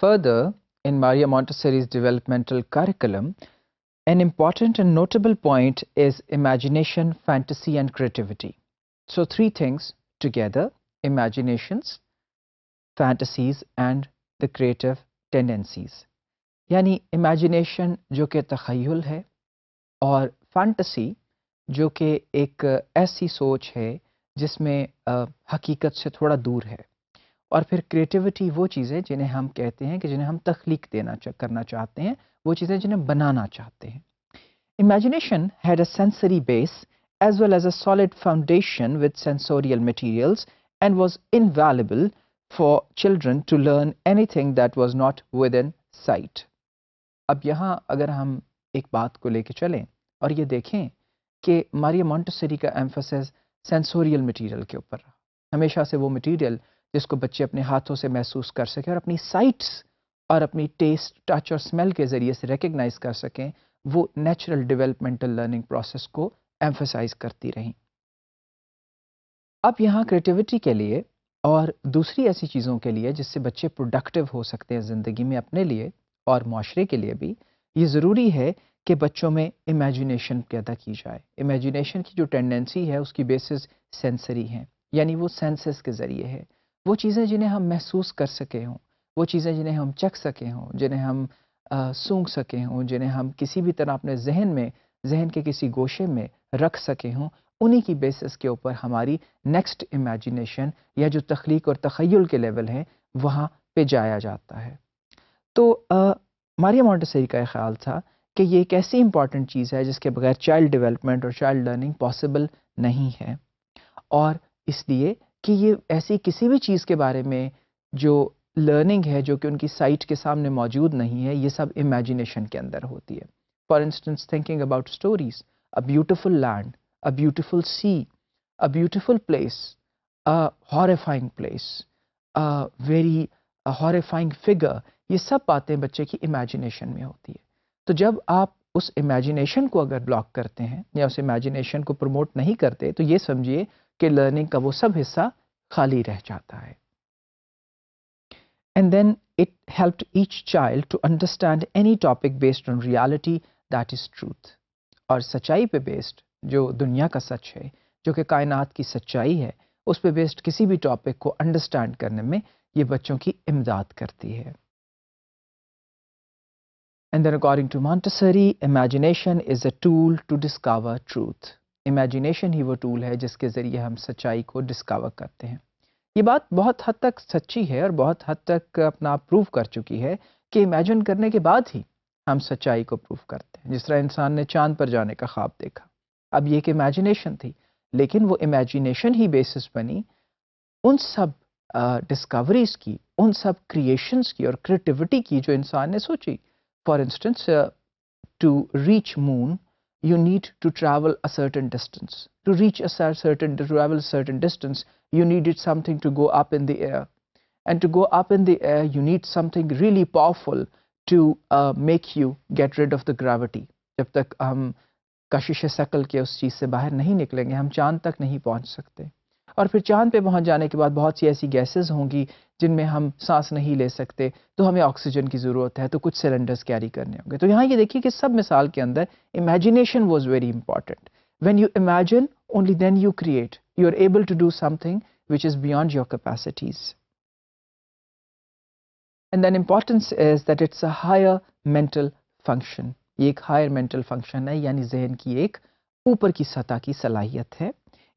Further, in Maria Montessori's developmental curriculum, an important and notable point is imagination, fantasy, and creativity. So, three things together: imaginations, fantasies, and the creative tendencies. یعنی imagination جو کہ تخیل ہے، اور فانٹسی جو کہ ایک ایسی سوچ ہے جس میں حقیقت سے تھوڑا دور ہے، اور پھر کریٹیوٹی وہ چیزیں جنہیں ہم کہتے ہیں کہ جنہیں ہم تخلیق کرنا چاہتے ہیں، وہ چیزیں جنہیں بنانا چاہتے ہیں۔ Imagination had a sensory base as well as a solid foundation with sensorial materials and was invaluable for children to learn anything that was not within sight. اب یہاں اگر ہم ایک بات کو لے کے چلیں اور یہ دیکھیں کہ ماریا مونٹسری کا ایمفسس سینسوریل مٹیریل کے اوپر رہا، ہمیشہ سے وہ مٹیریل جس کو بچے اپنے ہاتھوں سے محسوس کر سکیں اور اپنی سائٹس اور اپنی ٹیسٹ، ٹچ اور اسمیل کے ذریعے سے ریکگنائز کر سکیں، وہ نیچرل ڈیولپمنٹل لرننگ پروسیس کو ایمفسائز کرتی رہیں۔ اب یہاں کریٹیوٹی کے لیے اور دوسری ایسی چیزوں کے لیے جس سے بچے پروڈکٹیو ہو سکتے ہیں زندگی میں اپنے لیے اور معاشرے کے لیے بھی، یہ ضروری ہے کہ بچوں میں امیجنیشن پیدا کی جائے۔ امیجنیشن کی جو ٹینڈنسی ہے اس کی بیسز سینسری ہیں، یعنی وہ سینسز کے ذریعے ہے، وہ چیزیں جنہیں ہم محسوس کر سکے ہوں، وہ چیزیں جنہیں ہم چکھ سکے ہوں، جنہیں ہم سونگھ سکے ہوں، جنہیں ہم کسی بھی طرح اپنے ذہن کے کسی گوشے میں رکھ سکے ہوں، انہی کی بیسس کے اوپر ہماری نیکسٹ امیجنیشن یا جو تخلیق اور تخیل کے لیول ہیں وہاں پہ جایا جاتا ہے۔ تو ماریا مونٹسری کا یہ خیال تھا کہ یہ ایک ایسی امپورٹنٹ چیز ہے جس کے بغیر چائلڈ ڈیولپمنٹ اور چائلڈ لرننگ پاسبل نہیں ہے، اور اس لیے کہ یہ ایسی کسی بھی چیز کے بارے میں جو لرننگ ہے جو کہ ان کی سائٹ کے سامنے موجود نہیں ہے، یہ سب امیجنیشن کے اندر ہوتی ہے۔ For instance thinking about stories, a beautiful land, a beautiful sea, a beautiful place, a horrifying place, very horrifying figure, یہ سب باتیں بچے کی امیجنیشن میں ہوتی ہے۔ تو جب آپ اس امیجنیشن کو اگر بلاک کرتے ہیں یا اس امیجنیشن کو پروموٹ نہیں کرتے تو یہ سمجھیے کہ لرننگ کا وہ سب حصہ خالی رہ جاتا ہے۔ And then it helped each child to understand any topic based on reality, that is truth. اور سچائی پہ بیسڈ جو دنیا کا سچ ہے، جو کہ کائنات کی سچائی ہے، اس پہ بیسڈ کسی بھی ٹاپک کو انڈرسٹینڈ کرنے میں یہ بچوں کی امداد کرتی ہے۔ And then according to Montessori, imagination is a tool to discover truth. Imagination ہی وہ ٹول ہے جس کے ذریعے ہم سچائی کو ڈسکور کرتے ہیں۔ یہ بات بہت حد تک سچی ہے اور بہت حد تک اپنا آپ پروف کر چکی ہے کہ امیجن کرنے کے بعد ہی ہم سچائی کو پروف کرتے ہیں۔ جس طرح انسان نے چاند پر جانے کا خواب دیکھا، اب یہ ایک امیجنیشن تھی، لیکن وہ امیجنیشن ہی بیسس بنی ان سب ڈسکوریز کی، ان سب کریشنز کی اور کریٹیوٹی کی جو انسان نے سوچی۔ For instance to reach moon you need to travel a certain distance. To travel a certain distance, you needed something to go up in the air. And to go up in the air, you need something really powerful to make you get rid of the gravity. جب تک ہم کشش ثقل کے اس چیز سے باہر نہیں نکلیں گے، ہم چاند تک نہیں پہنچ سکتے۔ اور پھر چاند پہ پہنچ جانے کے بعد بہت سی ایسی گیسز ہوں گی جن میں ہم سانس نہیں لے سکتے، تو ہمیں آکسیجن کی ضرورت ہے، تو کچھ سلنڈرز کیری کرنے ہوں گے۔ تو یہاں یہ دیکھیے کہ سب مثال کے اندر imagination was very important. When you imagine only then you create, you are able to do something which is beyond your capacities. And then importance is that it's a higher mental function. یہ ایک higher mental function ہے، یعنی ذہن کی ایک اوپر کی سطح کی صلاحیت ہے۔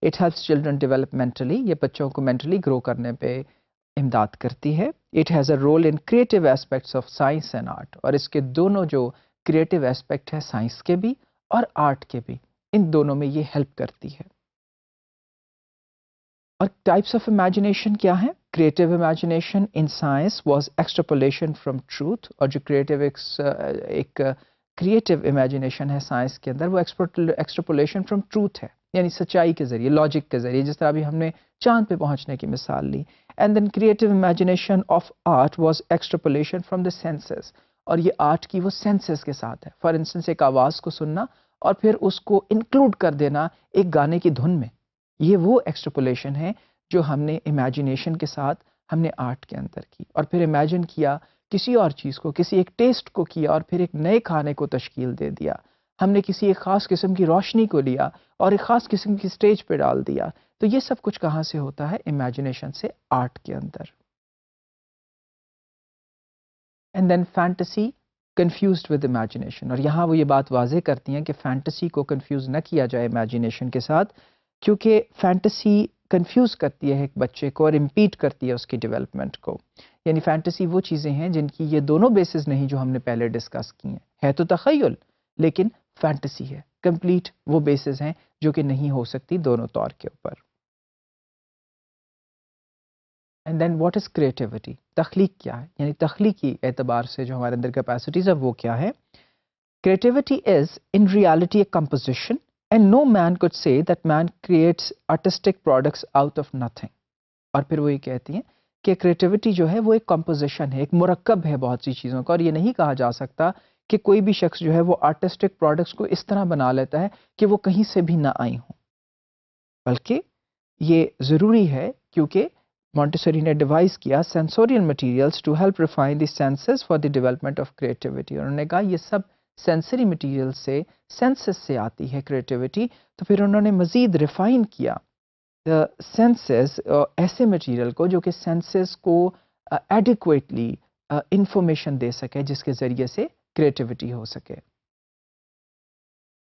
It helps children develop mentally, یہ بچوں کو مینٹلی گرو کرنے پہ امداد کرتی ہے۔ It has a role in creative aspects of science and art, اور اس کے دونوں جو کریٹو ایسپیکٹ ہے سائنس کے بھی اور آرٹ کے بھی، ان دونوں میں یہ ہیلپ کرتی ہے۔ اور ٹائپس آف امیجنیشن کیا ہیں؟ Creative imagination in science was extrapolation from truth, اور جو ایک کریٹو امیجنیشن ہے سائنس کے اندر وہ ایکسٹراپولیشن فرام ٹروتھ ہے، یعنی سچائی کے ذریعے، لاجک کے ذریعے، جس طرح ابھی ہم نے چاند پہ پہنچنے کی مثال لی۔ And then creative imagination of art was extrapolation from the senses, اور یہ آرٹ کی وہ سینسز کے ساتھ ہے۔ فار انسٹنس ایک آواز کو سننا اور پھر اس کو انکلوڈ کر دینا ایک گانے کی دھن میں، یہ وہ ایکسٹراپولیشن ہے جو ہم نے امیجنیشن کے ساتھ ہم نے آرٹ کے اندر کی، اور پھر امیجن کیا کسی اور چیز کو، کسی ایک ٹیسٹ کو کیا اور پھر ایک نئے کھانے کو تشکیل دے دیا. ہم نے کسی ایک خاص قسم کی روشنی کو لیا اور ایک خاص قسم کی سٹیج پہ ڈال دیا. تو یہ سب کچھ کہاں سے ہوتا ہے؟ امیجنیشن سے، آرٹ کے اندر. And then fantasy confused with imagination. اور یہاں وہ یہ بات واضح کرتی ہیں کہ فینٹیسی کو کنفیوز نہ کیا جائے امیجنیشن کے ساتھ، کیونکہ فینٹیسی کنفیوز کرتی ہے ایک بچے کو اور امپیڈ کرتی ہے اس کی ڈیولپمنٹ کو. یعنی فینٹیسی وہ چیزیں ہیں جن کی یہ دونوں بیسز نہیں جو ہم نے پہلے ڈسکس کی ہیں. ہے تو تخیل لیکن فینٹیسی ہے. کمپلیٹ وہ بیسز ہیں جو کہ نہیں ہو سکتی دونوں طور کے اوپر. And then what is creativity? تخلیق کیا ہے؟ یعنی تخلیقی اعتبار سے جو ہمارے اندر کیپیسٹیز ہے وہ کیا ہے؟ Creativity is in reality a composition and no man could say that man creates artistic products out of nothing. اور پھر وہ یہ کہتی ہیں کہ کریٹیوٹی جو ہے وہ ایک کمپوزیشن ہے، ایک مرکب ہے بہت سی چیزوں کا، اور یہ نہیں کہا جا سکتا کہ کوئی بھی شخص جو ہے وہ آرٹسٹک پروڈکٹس کو اس طرح بنا لیتا ہے کہ وہ کہیں سے بھی نہ آئی ہوں. بلکہ یہ ضروری ہے کیونکہ مونٹیسوری نے ڈیوائز کیا sensorial materials to help refine the senses for the development of creativity. انہوں نے کہا یہ سب سینسری مٹیریل سے، سینسز سے آتی ہے کریٹیوٹی. تو پھر انہوں نے مزید ریفائن کیا سینسز، ایسے مٹیریل کو جو کہ سینسز کو ایڈیکویٹلی انفارمیشن دے سکے جس کے ذریعے سے کریٹیوٹی ہو سکے.